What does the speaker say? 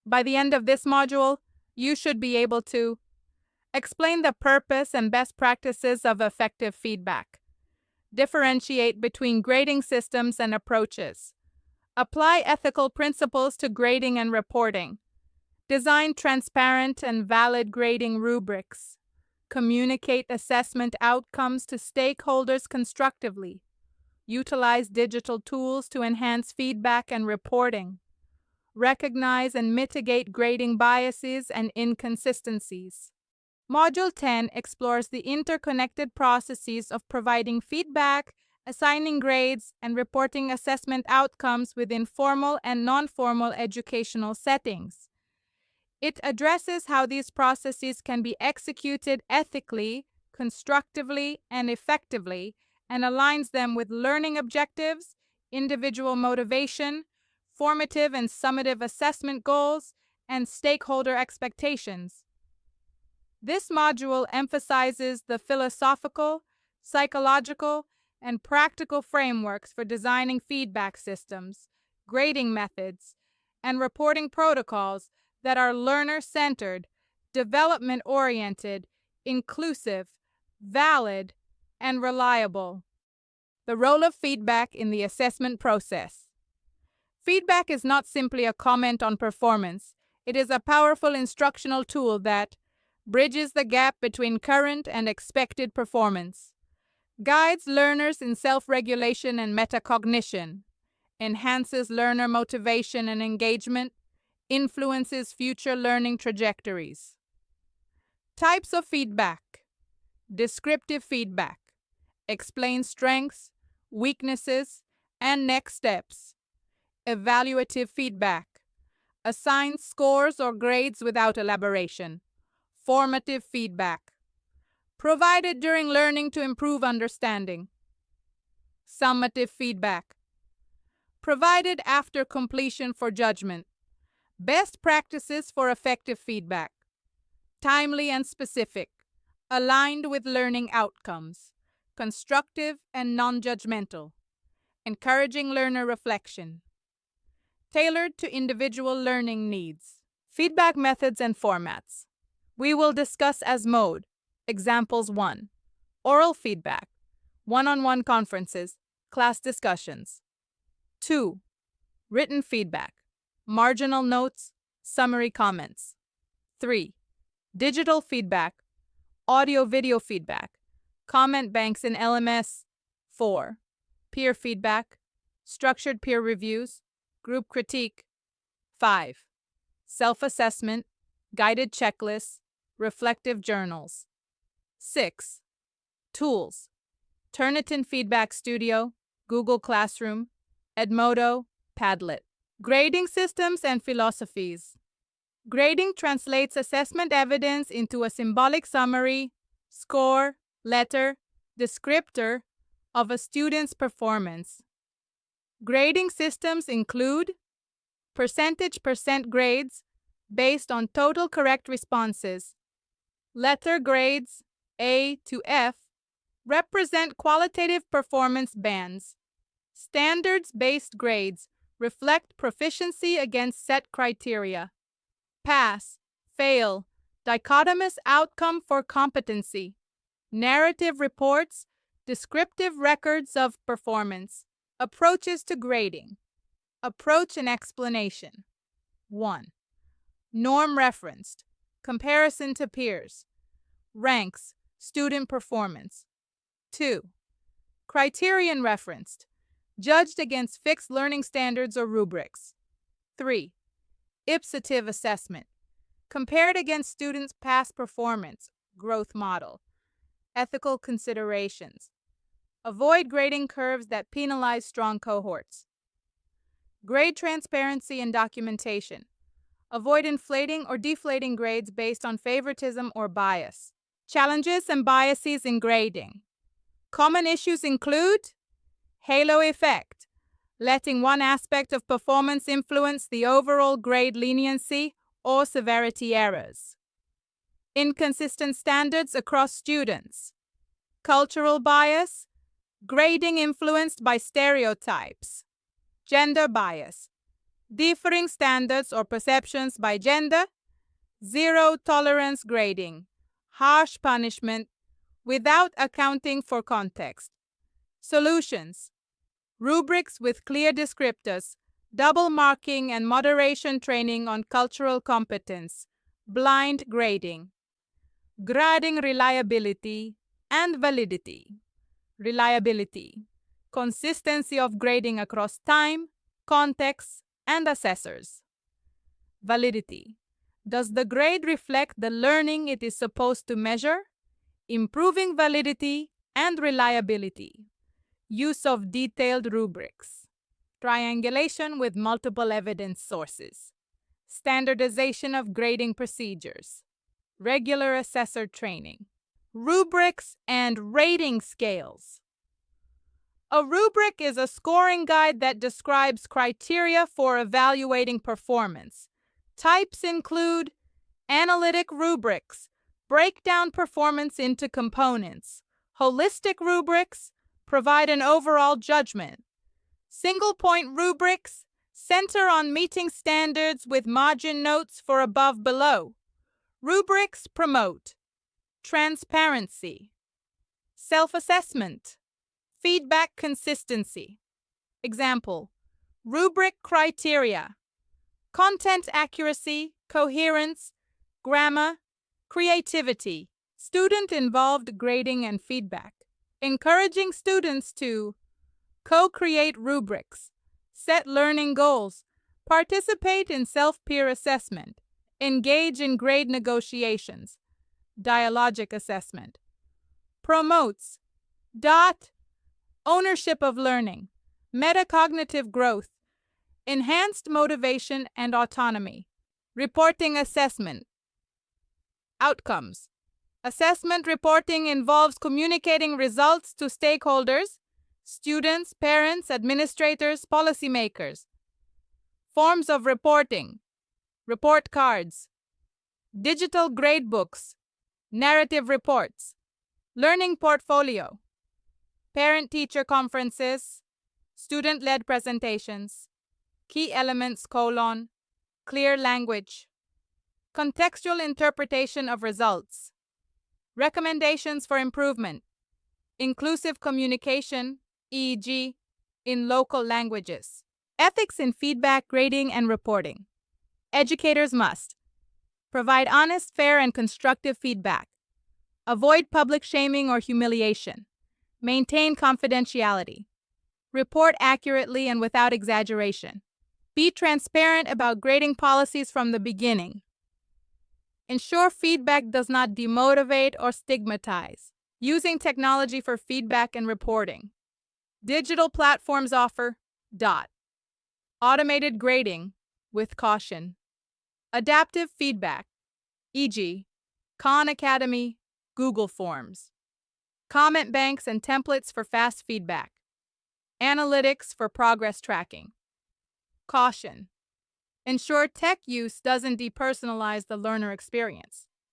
By the end of this module, you should be able to explain the purpose and best practices of effective feedback, differentiate between grading systems and approaches, apply ethical principles to grading and reporting, design transparent and valid grading rubrics, communicate assessment outcomes to stakeholders constructively, utilize digital tools to enhance feedback and reporting, recognize and mitigate grading biases and inconsistencies. Module 10 explores the interconnected processes of providing feedback, assigning grades, and reporting assessment outcomes within formal and non-formal educational settings. It addresses how these processes can be executed ethically, constructively, and effectively, and aligns them with learning objectives, individual motivation, formative and summative assessment goals, and stakeholder expectations. This module emphasizes the philosophical, psychological, and practical frameworks for designing feedback systems, grading methods, and reporting protocols that are learner-centered, development-oriented, inclusive, valid, and reliable. The role of feedback in the assessment process. Feedback is not simply a comment on performance. It is a powerful instructional tool that bridges the gap between current and expected performance, guides learners in self-regulation and metacognition, enhances learner motivation and engagement, influences future learning trajectories. Types of feedback. Descriptive feedback. Explains strengths, weaknesses, and next steps. Evaluative feedback. Assigns scores or grades without elaboration. Formative feedback. Provided during learning to improve understanding. Summative feedback. Provided after completion for judgment. Best practices for effective feedback. Timely and specific. Aligned with learning outcomes. Constructive and non-judgmental. Encouraging learner reflection. Tailored to individual learning needs. Feedback methods and formats. We will discuss as mode. Examples 1. Oral feedback. One-on-one conferences. Class discussions. 2. Written feedback. Marginal notes. Summary comments. 3. Digital feedback. Audio-video feedback. Comment banks in LMS. 4. Peer feedback. Structured peer reviews. Group critique. 5. Self-assessment. Guided checklists. Reflective journals. 6. Tools. Turnitin Feedback Studio, Google Classroom, Edmodo, Padlet. Grading systems and philosophies. Grading translates assessment evidence into a symbolic summary, score, letter, descriptor of a student's performance. Grading systems include percentage % grades based on total correct responses. Letter grades A to F represent qualitative performance bands. Standards-based grades reflect proficiency against set criteria. Pass, fail, dichotomous outcome for competency. Narrative reports, descriptive records of performance. Approaches to grading. Approach and explanation. 1. Norm referenced. Comparison to peers. Ranks. Student performance. 2. Criterion referenced. Judged against fixed learning standards or rubrics. 3. Ipsative assessment. Compared against students' past performance. Growth model. Ethical considerations. Avoid grading curves that penalize strong cohorts. Grade transparency and documentation. Avoid inflating or deflating grades based on favoritism or bias. Challenges and biases in grading. Common issues include halo effect, letting one aspect of performance influence the overall grade leniency or severity errors. Inconsistent standards across students. Cultural bias, grading influenced by stereotypes. Gender bias, differing standards or perceptions by gender, zero tolerance grading, harsh punishment without accounting for context. Solutions: rubrics with clear descriptors, double marking and moderation training on cultural competence, blind grading, grading reliability and validity. Reliability: consistency of grading across time, context, and assessors. Validity: does the grade reflect the learning it is supposed to measure? Improving validity and reliability. Use of detailed rubrics. Triangulation with multiple evidence sources. Standardization of grading procedures. Regular assessor training. Rubrics and rating scales. A rubric is a scoring guide that describes criteria for evaluating performance. Types include analytic rubrics, break down performance into components. Holistic rubrics provide an overall judgment. Single-point rubrics center on meeting standards with margin notes for above-below. Rubrics promote transparency, self-assessment, feedback consistency. Example: rubric criteria: content accuracy, coherence, grammar, creativity. Student-involved grading and feedback. Encouraging students to co-create rubrics, set learning goals, participate in self-peer assessment, engage in grade negotiations, dialogic assessment. Promotes ownership of learning, metacognitive growth, enhanced motivation and autonomy. Reporting assessment. Outcomes. Assessment reporting involves communicating results to stakeholders, students, parents, administrators, policymakers. Forms of reporting: report cards, digital gradebooks, narrative reports, learning portfolio, parent-teacher conferences, student-led presentations, key elements: clear language, contextual interpretation of results, recommendations for improvement, inclusive communication, e.g., in local languages. Ethics in feedback, grading, and reporting. Educators must provide honest, fair, and constructive feedback, avoid public shaming or humiliation, maintain confidentiality, report accurately and without exaggeration, be transparent about grading policies from the beginning, ensure feedback does not demotivate or stigmatize, using technology for feedback and reporting. Digital platforms offer automated grading with caution, adaptive feedback, e.g., Khan Academy, Google Forms, comment banks and templates for fast feedback, analytics for progress tracking. Caution: ensure tech use doesn't depersonalize the learner experience.